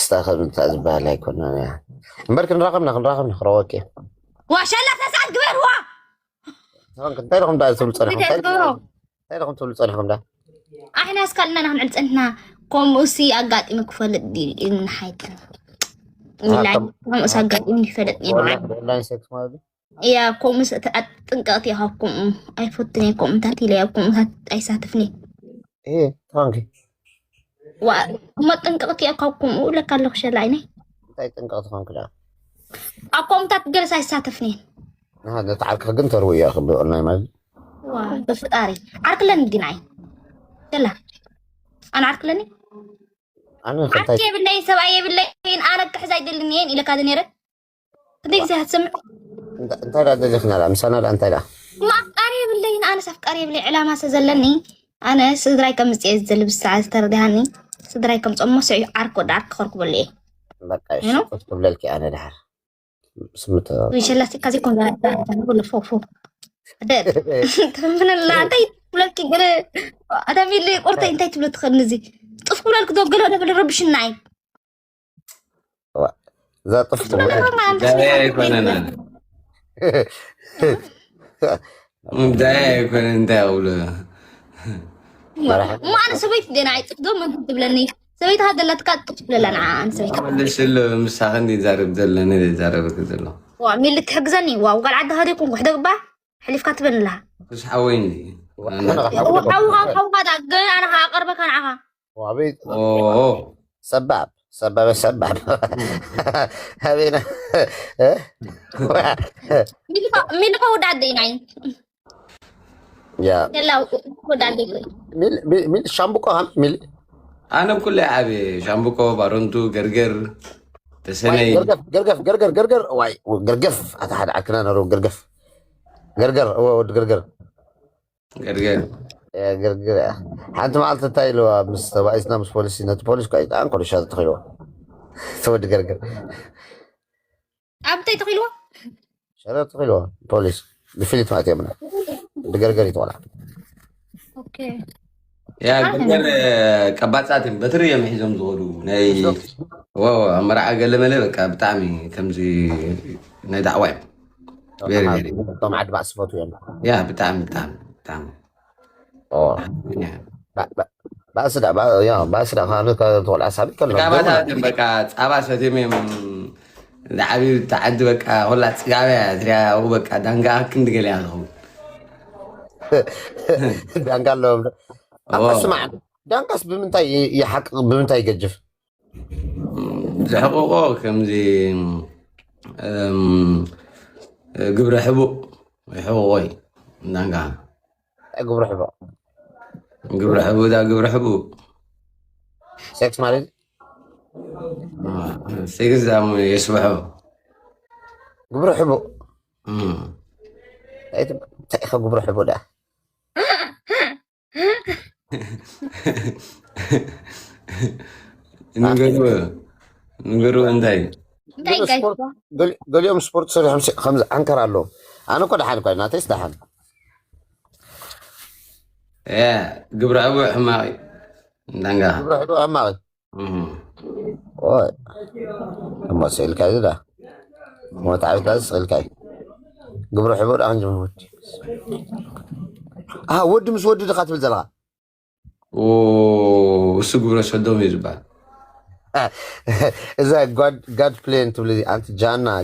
استاخذ من تاز بالي كنا يعني بركن رقمنا خروكي واشلا تسعد قبل هو كنت لكم ده تقول لكم تقول لكم ده احنا اسكلنا نحن عندنا كوموسي اقعد مكفل دي ان حياتي ملاي كوموس اقعد مكفل والله سكس ما دي يا كوموس تنقطي هاكم اي فوتني كوم تاتي لي كوم اي ساتفني ايه تانكي وما تنقطي اكاكم ولا كان لك شلايني تاي تنقطي كان كده اكم تاتجلس اي ساتفني هذا تعال كنت روي يا اخي والله ما واه بفطاري عارك لن ديناي يلا انا عارك لني انا كنت عارك بالله سبعيه بالله انا كحزاي دلنيين الى كذا نيرت تديك زي هتسمع انت لا دلخنا لا مسانا لا انت لا ما قريب بالله انا سفك قريب لي علامه سزلني انا سدراي كم زل بالساعه تردهني سدراي كم صمو سعي عارك دارك خرق بالله بقى ايش كنت لك انا دحر سمت ويشلاتي كذي كون ولا فوق داد من الله انت ولك غير ادمي اللي قرطه انت تبل تخنزي طف لك دوغلو انا بل ربش الناي ذا طفل ده يكون انا ده يكون انت ولا ما انا سويت دينا عيط دوم ما تبلني سويت هذا اللي تكتب لنا انا سويت ليش اللي مساخن دي زارب زلني دي زارب كذا وعمل لك حجزني وقال عاد هذه يكون وحده بقى حلف كاتبن لها مش حويني هو هذا انا هقربك انا عها وعبيد اوه سباب هذينا مين هو داديناي يا يلا هو دادي ميل شامبوكو هم ميل انا بكل عابي شامبوكو بارونتو غرغر تسني قرقف واي قرقف هذا عكنا نرو قرقف قرقر هو قرقر غرغر يا قرقر حتى ما قلت تايلو مستوى اسنا مش بوليس نت بوليس كايد انكل شاد تخيلوا سود قرقر عبتي تقيلوا شاد تخيلوا بوليس بفيلت ما تيمنا قرقر يطلع اوكي يا غرغر كباصاتم بتري يمحزم زغلو ناي واو مرع قال مله بقى بتعمي كمزي ناي دعوه بيري طبعا عاد بقى صفاته يعني يا بتعمي بس ده بقى يا بس ده خانه كطول عصبي كله كباصاتم بقى صابا ستيم دعبي تعد بقى ولا صغابه تريا او بقى دانغا كندغل ياخو دانغا لو اسمع دانغاس بمنتاي يحق بمنتاي يجف حقوقه كمزي قبر حبو حقوقي دانغا قبر حبو قبر حبو سكس ماريج سيكس زامو يسبحو قبر حبو ايه تاخذ قبر حبو ده نقولوا انتي قال يوم سبورت سوري خمسة عنكر له انا كل حال كل ناتيس دحن يا قبر ابو حماي دانغا قبر حبو اماغي اوي اما سيل كاي ده ما تعرف ده سيل كاي قبر حبو ده انجم ودي ود مش ود دخات بالزلغه وسو قبر شدوم يزبا إذا God plane تبلي أنت جانا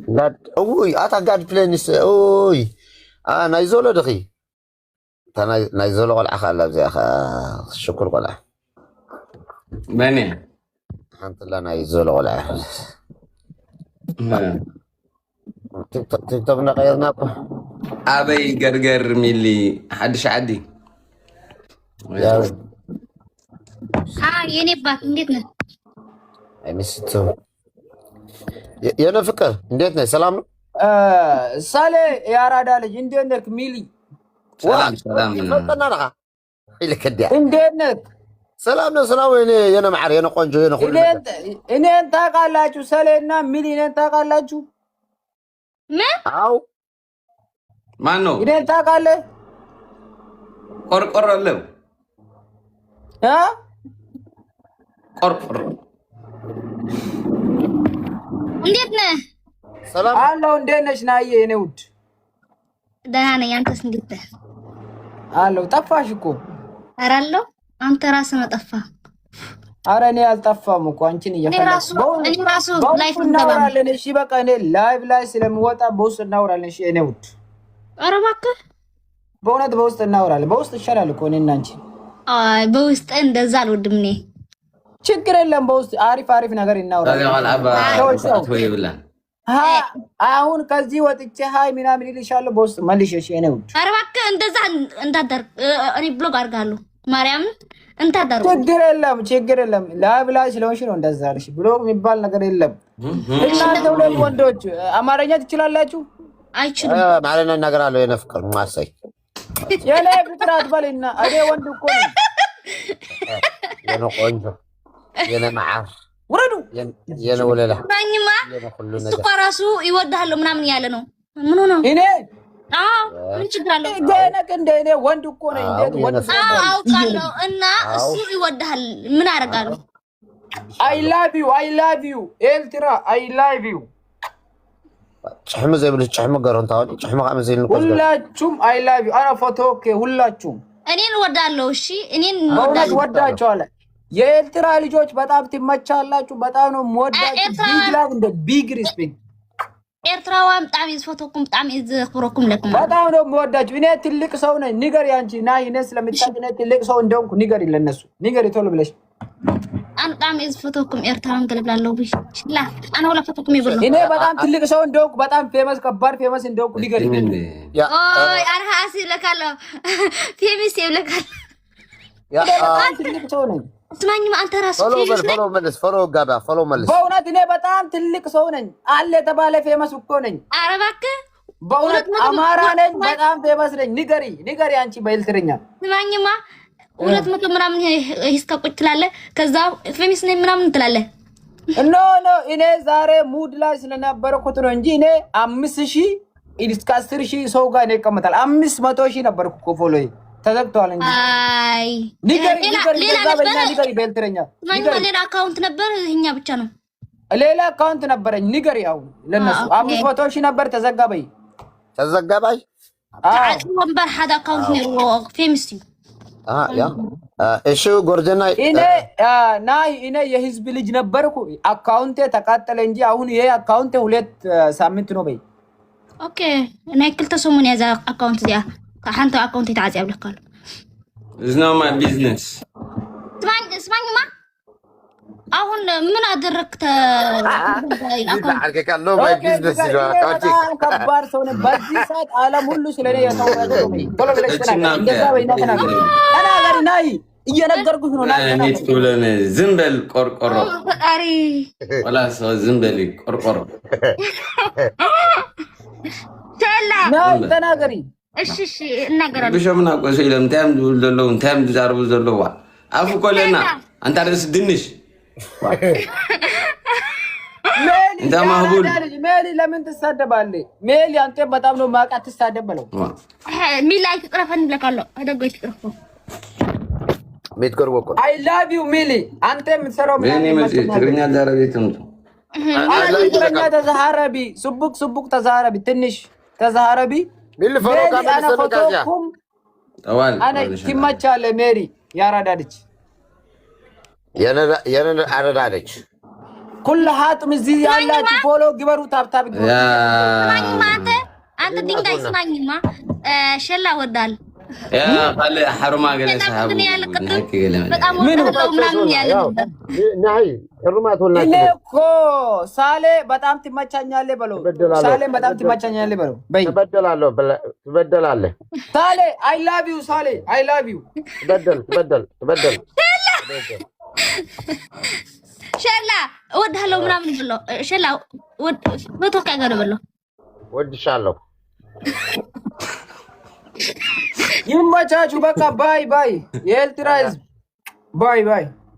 God أوي أتا God plane أوي نايزولو دخي تنا نايزولو ولا أخا لا زي أخا شكر ولا ماني أنت لا نايزولو ولا تكتب نغيرنا أبي قرقر ميلي حدش عدي የኔ ባት እንዴት ነህ? አይመስቱ የኔ ፍቅር እንዴት ነህ? ሰላም ነው? ሳሌ ያራዳ ልጅ እንዴት ነህ? ሚሊ ሰላም ፈጠናና ይልከዲያ እንዴት ነህ? ሰላም ነው። የኔ ማዕር የኔ ቆንጆ የኔ ሁሉ እኔን ታውቃላችሁ? ሰሌና ሚሊ እኔን ታውቃላችሁ? ምን? አው ማን ነው? እኔን ታውቃለህ? ቆርቆሮ አለው ቆርቆሮ እንዴት ነህ? ሰላም አለው። እንዴት ነሽ ናዬ? የኔ ውድ ደህና ነኝ። አንተስ እንዴት ነህ? አለው። ጠፋሽ እኮ። ኧረ አለው። አንተ ራስህ ነው ጠፋህ። ኧረ እኔ አልጠፋም እኮ አንቺን እኔ ራሱ ላይፍ እናወራለን። እሺ በቃ እኔ ላይቭ ላይ ስለምወጣ በውስጥ እናወራለን። እሺ የኔ ውድ። ኧረ እባክህ በእውነት በውስጥ እናወራለን። በውስጥ ይሻላል እኮ እኔና አንቺ። አይ በውስጥ እንደዛ አልወድም እኔ። ችግር የለም። በውስጥ አሪፍ አሪፍ ነገር እናወራለን። አሁን ከዚህ ወጥቼ ሀይ ምናምን ይልሻለሁ። በውስጥ መልሽ እሺ የኔ ውድ። ኧረ እባክህ እንደዛ እንዳደርግ እኔ ብሎግ አድርጋለሁ። ማርያምን እንታደርጉ። ችግር የለም። ላይቭ ላይ ስለሆንሽ ነው እንደዛ አልሽ። ብሎግ የሚባል ነገር የለም። እናንተ ሁለት ወንዶች አማርኛ ትችላላችሁ? አይችልም። ማለት ነው እናገራለሁ። የኔ ፍቅር ማሳይ የኔ ፍቅር አትበልና እኔ ወንድ እኮ ነኝ። የኔ ቆንጆ የኔ ማዓር ውረዱ። የኔ ወለላ ማኝማ እሱ ራሱ ይወድሃል ምናምን ያለ ነው። ምን ሆነ? እኔ ምን ችግር አለው? ገነክ እንደ እኔ ወንድ እኮ ነኝ። እንዴት ወንድ? አውቃለሁ። እና እሱ ይወድሃል። ምን አደርጋለሁ? I love you ኤልትራ I love you። ጭሕሙ ዘይብልሽ ጭሕሙ ገሮን ታወዲ ጭሕሙ ካመ ዘይልን ሁላችሁም I love you። አና ፎቶክ ሁላችሁም እኔን ወዳለሁ። እሺ እኔን ወዳችኋለሁ። የኤልትራ ልጆች በጣም ትመቻላችሁ። በጣም ነው የምወዳችሁ። ቢግ ላቭ እንደ ቢግ ሪስፔክት። ኤርትራዋን በጣም ይዝፎቶኩም በጣም ይዝክሮኩም ለኩም በጣም ነው የምወዳችሁ። እኔ ትልቅ ሰው ነኝ። ንገሪ አንቺ ና እኔ ስለምታውቂ እኔ ትልቅ ሰው እንደሆንኩ ንገሪ ለነሱ ንገሪ ቶሎ ብለሽ። በጣም ይዝፎቶኩም ኤርትራን ገልብላለሁ ብሽላ አና ወላ ፎቶኩም ይብሉ እኔ በጣም ትልቅ ሰው እንደሆንኩ በጣም ፌመስ ከባድ ፌመስ እንደሆንኩ ንገሪ። ኦይ አርሃ አሲለካለሁ ፌመስ ይብለካል። በጣም ትልቅ ሰው ነኝ። ስማኝማ አንተ ራሱ ፎሎ ጋባ ፎሎ መልስ። በእውነት እኔ በጣም ትልቅ ሰው ነኝ። አለ የተባለ ፌመስ እኮ ነኝ። ኧረ እባክህ በእውነት አማራ ነኝ። በጣም ፌመስ ነኝ። ንገሪ አንቺ በኤልትርኛ። ስማኝማ 200 ምናምን ሂስካ ቁጭ ትላለህ። ከዛ ፌመስ ነኝ ምናምን ትላለህ። ኖ እኔ ዛሬ ሙድ ላይ ስለነበርኩት ነው እንጂ እኔ 5000 እስከ 10000 ሰው ጋር ነው ይቀመጣል። 500,000 ነበርኩ እኮ ፎሎዬ ተዘግቷል እንጂ። አይ ንገሪ በኤልትረኛ። ሌላ አካውንት ነበር። ይሄኛ ብቻ ነው። ሌላ አካውንት ነበረኝ። ንገሪ ያው ለነሱ 500,000 ነበር። ተዘጋበይ። ወንበር ሓደ አካውንት ነው ፌመስ ያ እሺ ጎርደና እኔ የህዝብ ልጅ ነበርኩ። አካውንቴ ተቃጠለ እንጂ አሁን ይሄ አካውንቴ 2 ሳምንት ነው በይ። ኦኬ ናይ ክልተ ሰሙን ያዛ አካውንት ዚያ ሓንቲ አካውንት ይተዓጽ ያብለካል። It's not my business. ስማኝማ አሁን ምን አደረክተ? አልከካለው ማይ ቢዝነስ ይላቃቲ ከባድ ሰው ነው። በዚህ ሰዓት ዓለም ሁሉ ስለኔ ያታወቀ ነው። ቶሎ ብለሽ ተናገሪ። እንደዛ በይና ተናገሪ። ተናገሪ ናይ እየነገርኩሽ ነው። ናይ እኔ ትብለን ዝም በል ቆርቆሮ ፈጣሪ ወላ ሰው ዝም በል ቆርቆሮ ተላ ናይ ተናገሪ። እሺ እናገራለሁ። ብሸምና ቆሰ ይለም ታም ዘለው ታም ዛርቡ ዘለው አፉ ኮለና አንተ አርስ ድንሽ እንታ ማህቡል ሜሊ ለምን ትሳደባለህ? ሜሊ አንተ በጣም ነው ማቃት ትሳደበለው። ሚላይ ትቅረፈን ብለካለሁ። አደጎይ ትቅረፈ ሜት ገርቦ እኮ አይ ላቭ ዩ ሜሊ። አንተ የምትሰራው ምን ይመስል ትግርኛ ዛረቤት ነው። ትግርኛ ተዛሃረቢ ሱቡቅ ተዛሃረቢ ትንሽ ተዛሃረቢ ሚል ፈሮ ካሜራ ሰበካዚያ ተዋል አነ ትመቻለህ ሜሪ ያራዳልች የነ አረዳለች ኩል ሀጥም እዚህ ያላችሁ ፎሎ ግበሩ ታብታብ ግበሩ። ስማኝማ አንተ ድንጋይ ስማኝማ ሸላ ወዳል ያ ካለ ሐሩማ ገለሰ ሀቡ በጣም ወጣው ምናምን ያለ ናይ ሐሩማት ወላ እኔ እኮ ሳሌ በጣም ትመቻኛለህ በለው። ሳሌ በጣም ትመቻኛለህ በለው። በይ ትበደላለህ። ሳሌ አይ ላቭ ዩ ሳሌ አይ ላቭ ዩ ትበደል ሸላ እወድሃለሁ ምናምን ብሎ ሸላ በተወካይ ጋር ብሎ ወድሻለሁ። ይመቻችሁ። በቃ ባይ የኤልትራ ህዝብ ባይ።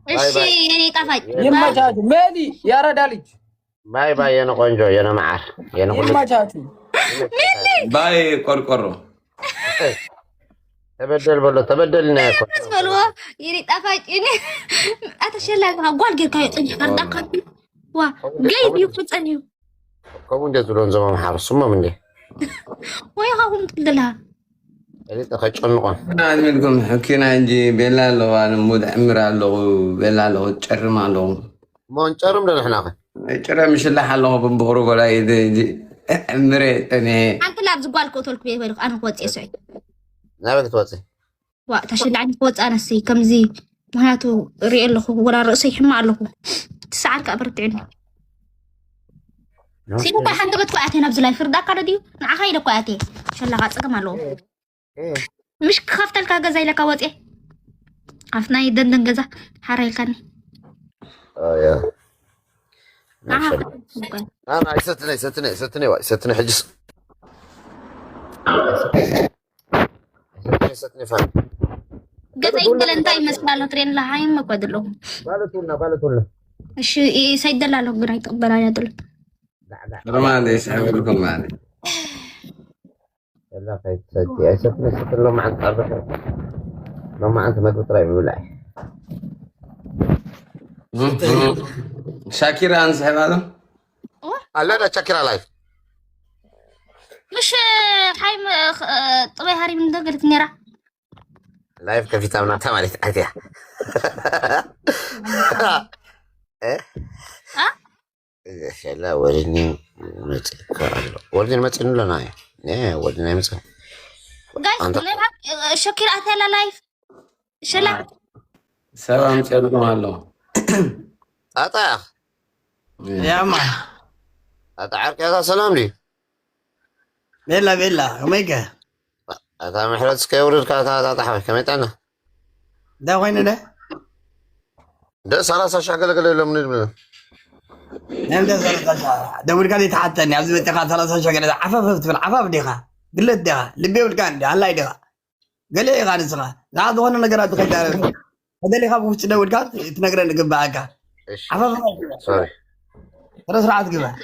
እሺ የኔ ጣፋጭ ይመቻችሁ። ሜሊ ያረዳ ልጅ ባይ የነ ቆንጆ የነ ማዓር የነ ሁሉ ይመቻችሁ። ባይ ቆርቆሮ تبدل لنا يكون بس بلوا يري طفاجيني اتشلا قال غير كاي طني فردك وا جاي يفصنيو كون جزلون زمان حارس ثم من دي ويا تقلها اللي تخشون أنا منكم حكينا نجي بلا لو أنا مود عمر لو بلا لو تشرم لو ما نشرم لنا احنا تشرم مش اللي حلو بنبغرو ولا يدي عمري أنا انت لا بزقال كوتل كبير بالك انا قوت يسعي نابك توصي وقت عشان عندي قوت انا سي كم زي مهاتو ريال له ولا راسي حما له تسعر كبرت عندي سيبو بقى حنت بتقعتي نبز لاي فردا كرديو نعخاي لقعتي شلا غاصقم له مش خفت الكا زي لك وطي عفنا يدندن غزا حريكني يا اوكي انا ستني حجز ستني فاهم غزا يدل انت يمسلالو ترين لا هاي ما قدلو بالتولنا ايش سيدلالو غراي تقبل يدل رمان ليش حبيبكم معنا لا فايت ستي ستني لو ما انت عارف لو ما انت ما بتراي ولا شاكر انسحب هذا لا شكرا لايف مش حايم طبي هاري من دقلت نيرا لايف كيف تعمل تمام عليك لا وريني متن لنا يا وريني متن جايز شكر أثلا لايف شلا سلام تشرم الله أطيع يا ما أطيعك يا سلام لي بيلا كميكا أطيع محرز كيورد كاتا أطيع كميت ده وين ده سلاسة شغل لهم نجم نعم ده سلاسة دور كذي تحتني عبد المتقى سلاسة شغل عفاف في العفاف ديها قلت ديها اللي بيقول كان ده الله يديها قال لي غادي صغار لا وانا نقرأ تخيل هذا اللي خافوا في دور كان تنقرأ نقب بعك عفاف سوري ترى سرعة قبها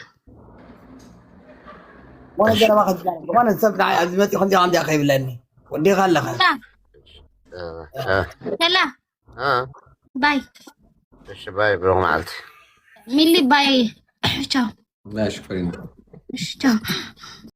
وانا جرى واخد وانا سبت عبد المتقى خلدي عندي اخي بلاني ودي خلها لا باي الشباب برغم عالتي مين اللي باي تشاو لا شكرا تشاو